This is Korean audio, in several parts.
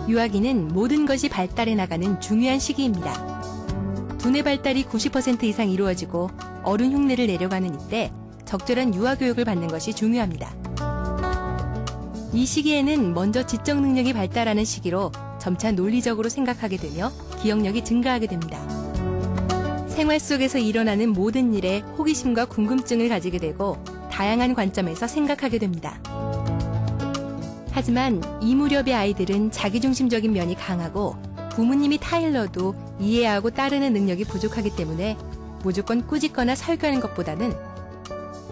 유아기는 모든 것이 발달해 나가는 중요한 시기입니다. 두뇌 발달이 90% 이상 이루어지고 어른 흉내를 내려가는 이때 적절한 유아 교육을 받는 것이 중요합니다. 이 시기에는 먼저 지적 능력이 발달하는 시기로 점차 논리적으로 생각하게 되며 기억력이 증가하게 됩니다. 생활 속에서 일어나는 모든 일에 호기심과 궁금증을 가지게 되고 다양한 관점에서 생각하게 됩니다. 하지만 이 무렵의 아이들은 자기중심적인 면이 강하고 부모님이 타일러도 이해하고 따르는 능력이 부족하기 때문에 무조건 꾸짖거나 설교하는 것보다는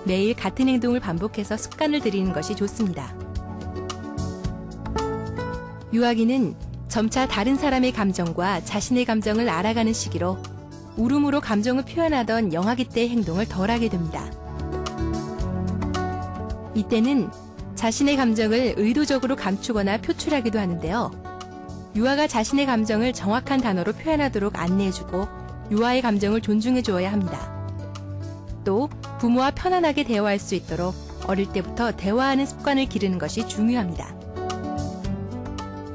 매일 같은 행동을 반복해서 습관을 들이는 것이 좋습니다. 유아기는 점차 다른 사람의 감정과 자신의 감정을 알아가는 시기로 울음으로 감정을 표현하던 영아기 때의 행동을 덜하게 됩니다. 이때는 자신의 감정을 의도적으로 감추거나 표출하기도 하는데요. 유아가 자신의 감정을 정확한 단어로 표현하도록 안내해주고 유아의 감정을 존중해 주어야 합니다. 또 부모와 편안하게 대화할 수 있도록 어릴 때부터 대화하는 습관을 기르는 것이 중요합니다.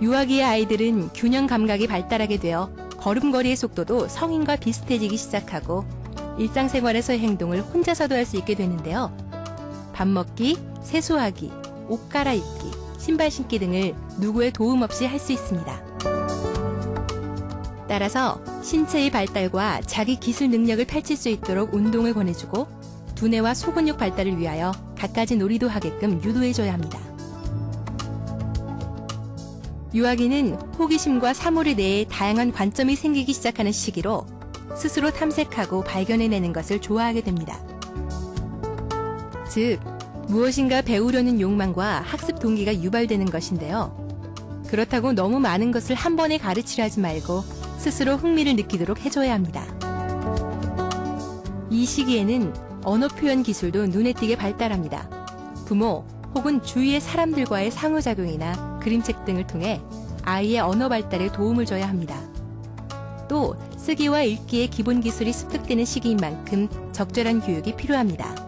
유아기의 아이들은 균형 감각이 발달하게 되어 걸음걸이의 속도도 성인과 비슷해지기 시작하고 일상생활에서의 행동을 혼자서도 할 수 있게 되는데요. 밥 먹기, 세수하기, 옷 갈아입기, 신발 신기 등을 누구의 도움 없이 할 수 있습니다. 따라서 신체의 발달과 자기 기술 능력을 펼칠 수 있도록 운동을 권해주고 두뇌와 소근육 발달을 위하여 갖가지 놀이도 하게끔 유도해줘야 합니다. 유아기는 호기심과 사물에 대해 다양한 관점이 생기기 시작하는 시기로 스스로 탐색하고 발견해내는 것을 좋아하게 됩니다. 즉, 무엇인가 배우려는 욕망과 학습 동기가 유발되는 것인데요. 그렇다고 너무 많은 것을 한 번에 가르치려 하지 말고 스스로 흥미를 느끼도록 해줘야 합니다. 이 시기에는 언어 표현 기술도 눈에 띄게 발달합니다. 부모 혹은 주위의 사람들과의 상호작용이나 그림책 등을 통해 아이의 언어 발달에 도움을 줘야 합니다. 또 쓰기와 읽기의 기본 기술이 습득되는 시기인 만큼 적절한 교육이 필요합니다.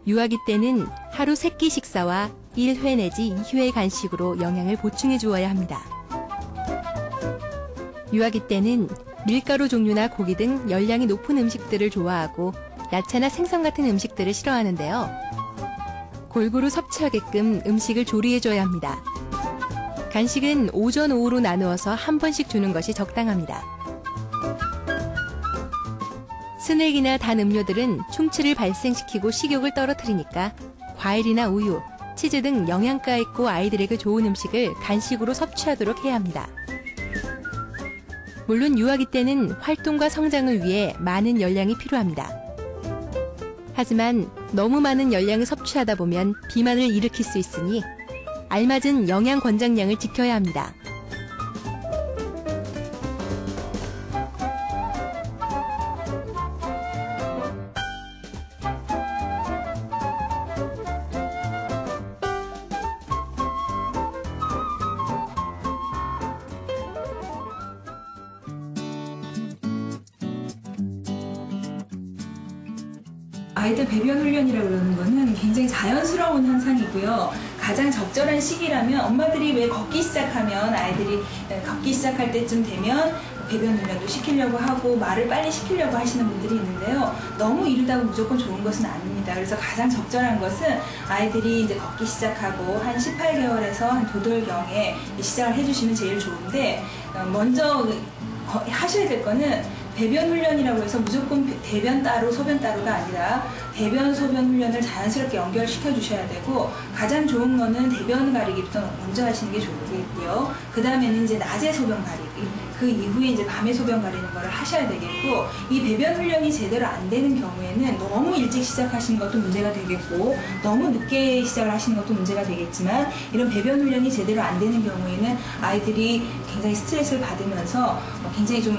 유아기 때는 하루 3끼 식사와 1회 내지 2회 간식으로 영양을 보충해 주어야 합니다. 유아기 때는 밀가루 종류나 고기 등 열량이 높은 음식들을 좋아하고 야채나 생선 같은 음식들을 싫어하는데요. 골고루 섭취하게끔 음식을 조리해줘야 합니다. 간식은 오전, 오후로 나누어서 한 번씩 주는 것이 적당합니다. 스낵이나 단 음료들은 충치를 발생시키고 식욕을 떨어뜨리니까 과일이나 우유, 치즈 등 영양가 있고 아이들에게 좋은 음식을 간식으로 섭취하도록 해야 합니다. 물론 유아기 때는 활동과 성장을 위해 많은 열량이 필요합니다. 하지만 너무 많은 열량을 섭취하다 보면 비만을 일으킬 수 있으니 알맞은 영양 권장량을 지켜야 합니다. 아이들 배변 훈련이라고 그러는 거는 굉장히 자연스러운 현상이고요. 가장 적절한 시기라면 엄마들이 왜 걷기 시작하면 아이들이 걷기 시작할 때쯤 되면 배변 훈련도 시키려고 하고 말을 빨리 시키려고 하시는 분들이 있는데요. 너무 이르다고 무조건 좋은 것은 아닙니다. 그래서 가장 적절한 것은 아이들이 이제 걷기 시작하고 한 18개월에서 한 2돌경에 시작을 해주시면 제일 좋은데 먼저 하셔야 될 거는 배변 훈련이라고 해서 무조건 대변 따로 소변 따로가 아니라 대변 소변 훈련을 자연스럽게 연결시켜 주셔야 되고, 가장 좋은 거는 대변 가리기부터 먼저 하시는 게 좋겠고요. 그 다음에는 이제 낮에 소변 가리기, 그 이후에 이제 밤에 소변 가리는 거를 하셔야 되겠고, 이 배변 훈련이 제대로 안 되는 경우에는 너무 일찍 시작하시는 것도 문제가 되겠고, 너무 늦게 시작을 하시는 것도 문제가 되겠지만, 이런 배변 훈련이 제대로 안 되는 경우에는 아이들이 굉장히 스트레스를 받으면서 굉장히 좀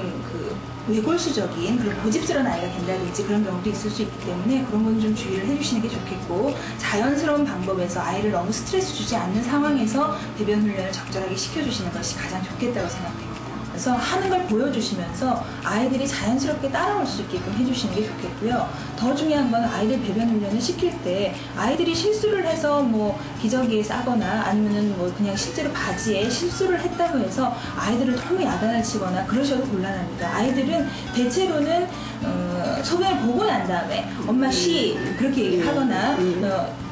외골수적인 그런 고집스러운 아이가 된다든지 그런 경우도 있을 수 있기 때문에 그런 건 좀 주의를 해주시는 게 좋겠고, 자연스러운 방법에서 아이를 너무 스트레스 주지 않는 상황에서 배변 훈련을 적절하게 시켜주시는 것이 가장 좋겠다고 생각됩니다. 그래서 하는 걸 보여주시면서 아이들이 자연스럽게 따라올 수 있게끔 해주시는 게 좋겠고요. 더 중요한 건 아이들 배변 훈련을 시킬 때 아이들이 실수를 해서 뭐 기저귀에 싸거나 아니면은 뭐 그냥 실제로 바지에 실수를 했다고 해서 아이들을 너무 야단을 치거나 그러셔도 곤란합니다. 아이들은 대체로는 소변을 보고 난 다음에 엄마 쉬 그렇게 얘기를 하거나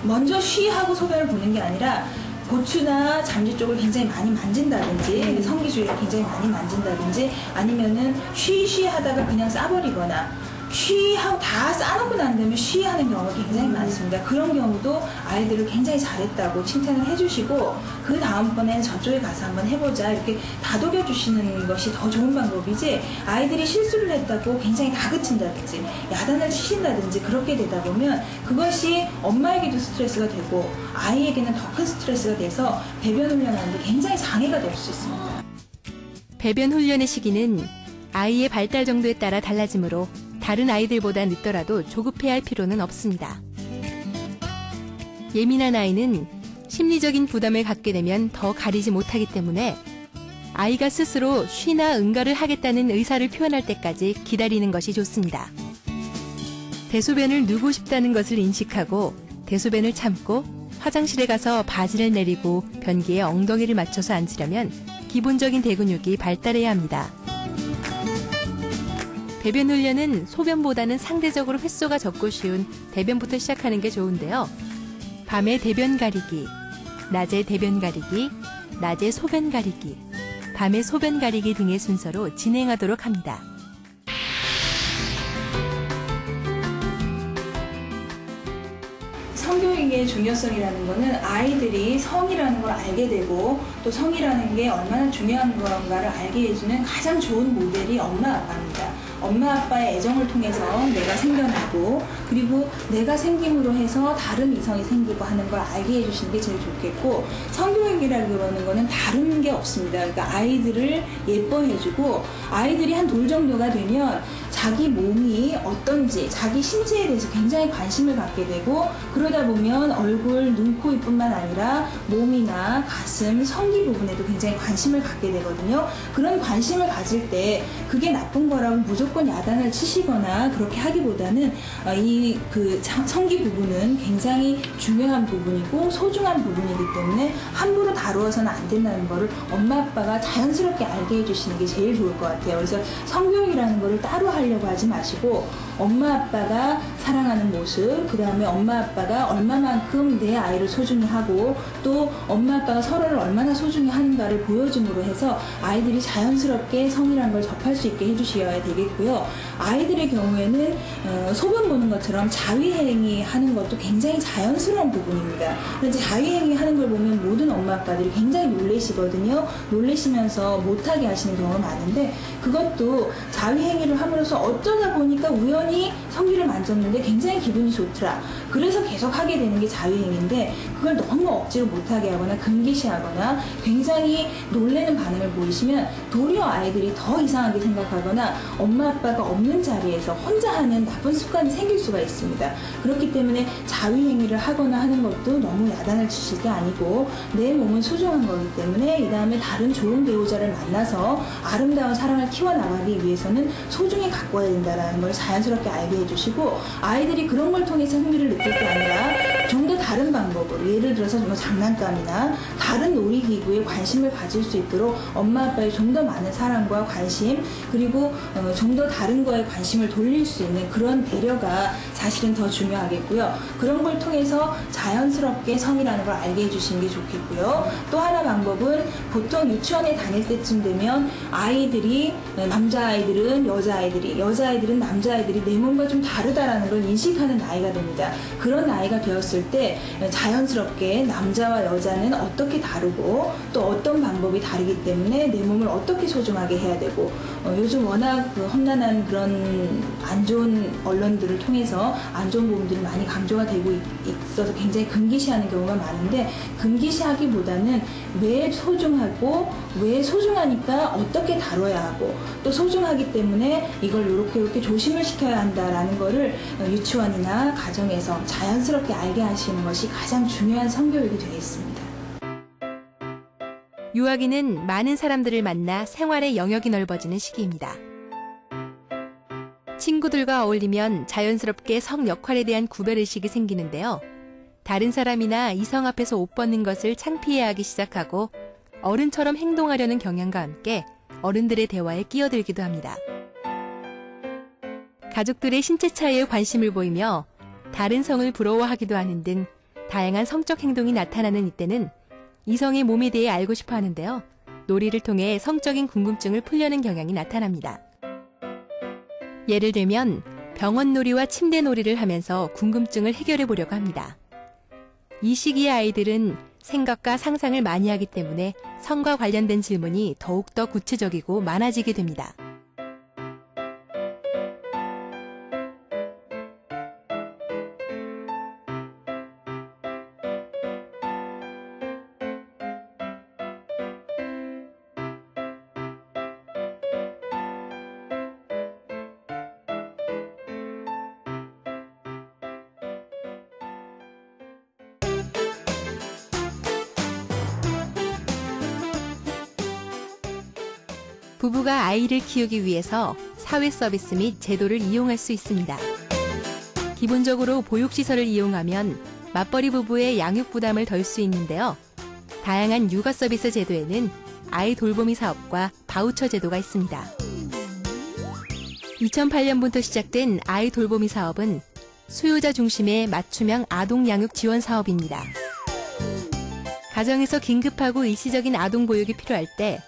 먼저 쉬 하고 소변을 보는 게 아니라 고추나 잠재 쪽을 굉장히 많이 만진다든지 성기 주위를 굉장히 많이 만진다든지 아니면은 쉬 하다가 그냥 싸버리거나 쉬 하고 다 싸놓고 난 다음에 쉬 하는 경우가 굉장히 많습니다. 그런 경우도 아이들을 굉장히 잘했다고 칭찬을 해주시고, 그 다음번에는 저쪽에 가서 한번 해보자 이렇게 다독여 주시는 것이 더 좋은 방법이지, 아이들이 실수를 했다고 굉장히 다그친다든지 야단을 치신다든지 그렇게 되다 보면 그것이 엄마에게도 스트레스가 되고 아이에게는 더 큰 스트레스가 돼서 배변 훈련하는데 굉장히 장애가 될 수 있습니다. 배변 훈련의 시기는 아이의 발달 정도에 따라 달라지므로 다른 아이들보다 늦더라도 조급해할 필요는 없습니다. 예민한 아이는 심리적인 부담을 갖게 되면 더 가리지 못하기 때문에 아이가 스스로 쉬나 응가를 하겠다는 의사를 표현할 때까지 기다리는 것이 좋습니다. 대소변을 누고 싶다는 것을 인식하고 대소변을 참고 화장실에 가서 바지를 내리고 변기에 엉덩이를 맞춰서 앉으려면 기본적인 대근육이 발달해야 합니다. 배변 훈련은 소변보다는 상대적으로 횟수가 적고 쉬운 대변부터 시작하는 게 좋은데요. 밤에 대변 가리기, 낮에 대변 가리기, 낮에 소변 가리기, 밤에 소변 가리기 등의 순서로 진행하도록 합니다. 성교육의 중요성이라는 것은 아이들이 성이라는 걸 알게 되고, 또 성이라는 게 얼마나 중요한 건가를 알게 해주는 가장 좋은 모델이 엄마 아빠입니다. 엄마 아빠의 애정을 통해서 내가 생겨나고, 그리고 내가 생김으로 해서 다른 이성이 생기고 하는 걸 알게 해주시는 게 제일 좋겠고, 성교육이라고 그러는 거는 다른 게 없습니다. 그러니까 아이들을 예뻐해주고, 아이들이 한 돌 정도가 되면 자기 몸이 어떤지, 자기 신체에 대해서 굉장히 관심을 갖게 되고, 그러다 보면 얼굴, 눈, 코, 입뿐만 아니라 몸이나 가슴, 성기 부분에도 굉장히 관심을 갖게 되거든요. 그런 관심을 가질 때 그게 나쁜 거라고 무조건 야단을 치시거나 그렇게 하기보다는 성기 부분은 굉장히 중요한 부분이고 소중한 부분이기 때문에 함부로 다루어서는 안 된다는 거를 엄마 아빠가 자연스럽게 알게 해주시는 게 제일 좋을 것 같아요. 그래서 성교육이라는 거를 따로 하려고 하지 마시고, 엄마 아빠가 사랑하는 모습, 그 다음에 엄마 아빠가 얼마만큼 내 아이를 소중히 하고, 또 엄마 아빠가 서로를 얼마나 소중히 하는가를 보여줌으로 해서 아이들이 자연스럽게 성이라는 걸 접할 수 있게 해주셔야 되겠고요. 아이들의 경우에는 소변 보는 것처럼 자위행위 하는 것도 굉장히 자연스러운 부분입니다. 그런데 자위행위 하는 걸 보면 모든 엄마 아빠들이 굉장히 놀라시거든요. 놀라시면서 못하게 하시는 경우가 많은데, 그것도 자위행위를 함으로써 어쩌다 보니까 우연히 성기를 만졌는데 굉장히 기분이 좋더라. 그래서 계속 하게 되는 게 자위행위인데, 그걸 너무 억지로 못하게 하거나 금기시하거나 굉장히 놀라는 반응을 보이시면 도리어 아이들이 더 이상하게 생각하거나 엄마 아빠가 없는 자리에서 혼자 하는 나쁜 습관이 생길 수가 있습니다. 그렇기 때문에 자위행위를 하거나 하는 것도 너무 야단을 치실 게 아니고, 내 몸은 소중한 거기 때문에 이 다음에 다른 좋은 배우자를 만나서 아름다운 사랑을 키워나가기 위해서는 소중히 가꿔야 된다는 걸 자연스럽게 알게 해주시고, 아이들이 그런 걸 통해서 흥미를 느낄 게 아니라 좀 더 다른 방법으로, 예를 들어서 뭐 장난감이나 다른 놀이기구에 관심을 가질 수 있도록 엄마 아빠의 좀 더 많은 사랑과 관심, 그리고 좀 더 다른 거에 관심을 돌릴 수 있는 그런 배려가 사실은 더 중요하겠고요. 그런 걸 통해서 자연스럽게 성이라는 걸 알게 해주시는 게 좋겠고요. 또 하나 방법은, 보통 유치원에 다닐 때쯤 되면 아이들이, 남자아이들은 여자아이들이, 여자아이들은 남자아이들이 내 몸과 좀 다르다라는 걸 인식하는 나이가 됩니다. 그런 나이가 되었을 때 자연스럽게 남자와 여자는 어떻게 다르고 또 어떤 방법이 다르기 때문에 내 몸을 어떻게 소중하게 해야 되고, 요즘 워낙 험난한 그런 안 좋은 언론들을 통해서 안 좋은 부분들이 많이 강조가 되고 있어서 굉장히 금기시하는 경우가 많은데, 금기시하기보다는 왜 소중하고, 왜 소중하니까 어떻게 다뤄야 하고, 또 소중하기 때문에 이걸 이렇게 조심을 시켜야 한다라는 거를 유치원이나 가정에서 자연스럽게 알게 하시는 것이 가장 중요한 성교육이 되겠습니다. 유아기는 많은 사람들을 만나 생활의 영역이 넓어지는 시기입니다. 친구들과 어울리면 자연스럽게 성 역할에 대한 구별의식이 생기는데요. 다른 사람이나 이성 앞에서 옷 벗는 것을 창피해하기 시작하고 어른처럼 행동하려는 경향과 함께 어른들의 대화에 끼어들기도 합니다. 가족들의 신체 차이에 관심을 보이며 다른 성을 부러워하기도 하는 등 다양한 성적 행동이 나타나는 이때는 이성의 몸에 대해 알고 싶어 하는데요. 놀이를 통해 성적인 궁금증을 풀려는 경향이 나타납니다. 예를 들면 병원 놀이와 침대 놀이를 하면서 궁금증을 해결해 보려고 합니다. 이 시기의 아이들은 생각과 상상을 많이 하기 때문에 성과 관련된 질문이 더욱더 구체적이고 많아지게 됩니다. 부부가 아이를 키우기 위해서 사회 서비스 및 제도를 이용할 수 있습니다. 기본적으로 보육시설을 이용하면 맞벌이 부부의 양육 부담을 덜 수 있는데요. 다양한 육아 서비스 제도에는 아이 돌보미 사업과 바우처 제도가 있습니다. 2008년부터 시작된 아이 돌보미 사업은 수요자 중심의 맞춤형 아동 양육 지원 사업입니다. 가정에서 긴급하고 일시적인 아동 보육이 필요할 때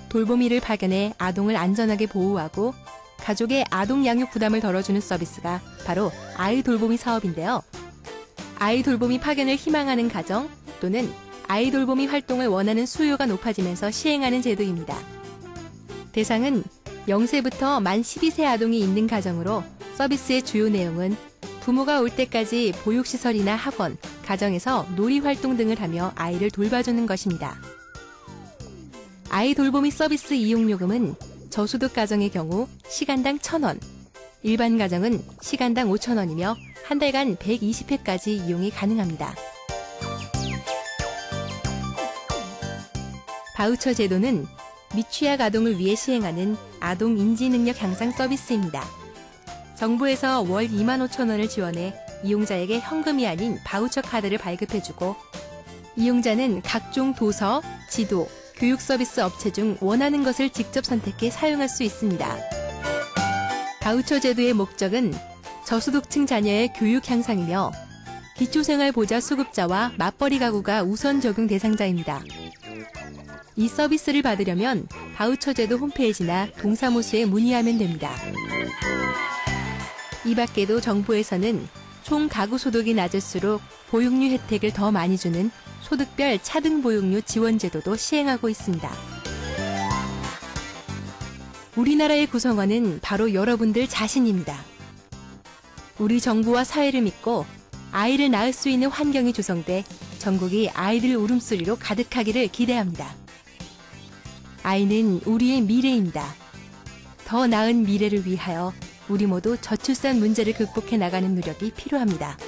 돌보미를 파견해 아동을 안전하게 보호하고 가족의 아동 양육 부담을 덜어주는 서비스가 바로 아이 돌보미 사업인데요. 아이 돌보미 파견을 희망하는 가정 또는 아이 돌보미 활동을 원하는 수요가 높아지면서 시행하는 제도입니다. 대상은 0세부터 만 12세 아동이 있는 가정으로 서비스의 주요 내용은 부모가 올 때까지 보육시설이나 학원, 가정에서 놀이활동 등을 하며 아이를 돌봐주는 것입니다. 아이 돌보미 서비스 이용요금은 저소득 가정의 경우 시간당 1,000원, 일반 가정은 시간당 5,000원이며 한 달간 120회까지 이용이 가능합니다. 바우처 제도는 미취학 아동을 위해 시행하는 아동 인지능력 향상 서비스입니다. 정부에서 월 25,000원을 지원해 이용자에게 현금이 아닌 바우처 카드를 발급해주고 이용자는 각종 도서, 지도, 교육 서비스 업체 중 원하는 것을 직접 선택해 사용할 수 있습니다. 바우처 제도의 목적은 저소득층 자녀의 교육 향상이며 기초생활보자 수급자와 맞벌이 가구가 우선 적용 대상자입니다. 이 서비스를 받으려면 바우처 제도 홈페이지나 동사무소에 문의하면 됩니다. 이 밖에도 정부에서는 총 가구 소득이 낮을수록 보육료 혜택을 더 많이 주는 소득별 차등 보육료 지원 제도도 시행하고 있습니다. 우리나라의 구성원은 바로 여러분들 자신입니다. 우리 정부와 사회를 믿고 아이를 낳을 수 있는 환경이 조성돼 전국이 아이들 울음소리로 가득하기를 기대합니다. 아이는 우리의 미래입니다. 더 나은 미래를 위하여 우리 모두 저출산 문제를 극복해 나가는 노력이 필요합니다.